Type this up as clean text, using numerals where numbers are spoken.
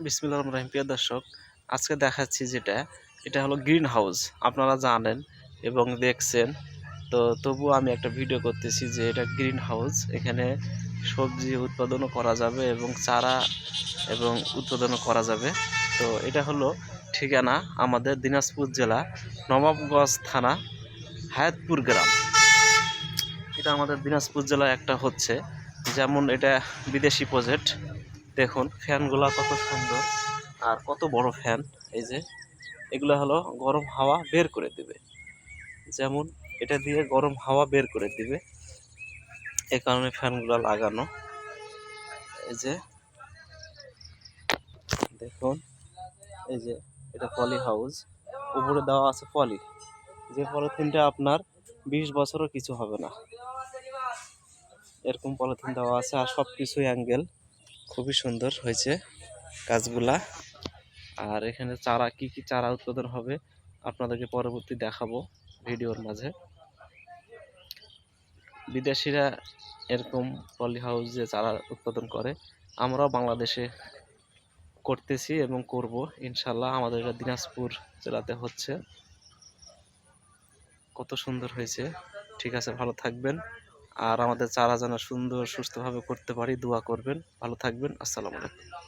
বিসমিল্লাহির রহমানির রহিম। প্রিয় দর্শক, আজকে দেখাচ্ছি এটা হলো গ্রিন হাউস। আপনারা জানেন এবং দেখছেন, তো তবুও আমি একটা ভিডিও করতেছি যে এটা গ্রিন হাউস। এখানে সবজি উৎপাদনও করা যাবে এবং চারা এবং উৎপাদনও করা যাবে। তো এটা হলো ঠিকানা আমাদের দিনাজপুর জেলা নবাবগঞ্জ থানা হায়াতপুর গ্রাম। এটা আমাদের দিনাজপুর জেলায় একটা হচ্ছে, যেমন এটা বিদেশি প্রজেক্ট। দেখুন ফ্যানগুলা কত সুন্দর আর কত বড় ফ্যান। এই যে এগুলো হলো গরম হাওয়া বের করে দিবে, যেমন এটা দিয়ে গরম হাওয়া বের করে দিবে, এই কারণে ফ্যানগুলো লাগানো। এই যে দেখুন, এই যে এটা পলি হাউস, উপরে দেওয়া আছে পলি, যে পলিথিনটা আপনার 20 বছরও কিছু হবে না, এরকম পলিথিন দেওয়া আছে। আর সব কিছুই অ্যাঙ্গেল, খুবই সুন্দর হয়েছে কাজগুলা। আর এখানে চারা কি কি চারা উৎপাদন হবে আপনাদেরকে পরবর্তী দেখাবো ভিডিওর মাঝে। বিদেশিরা এরকম পলি হাউসে চারা উৎপাদন করে, আমরাও বাংলাদেশে করতেছি এবং করব ইনশাল্লাহ। আমাদের এটা দিনাজপুর জেলাতে হচ্ছে। কত সুন্দর হয়েছে। ঠিক আছে, ভালো থাকবেন। আর আমাদের চারা যেন সুন্দর সুস্থভাবে করতে পারি, দোয়া করবেন। ভালো থাকবেন। আসসালামু আলাইকুম।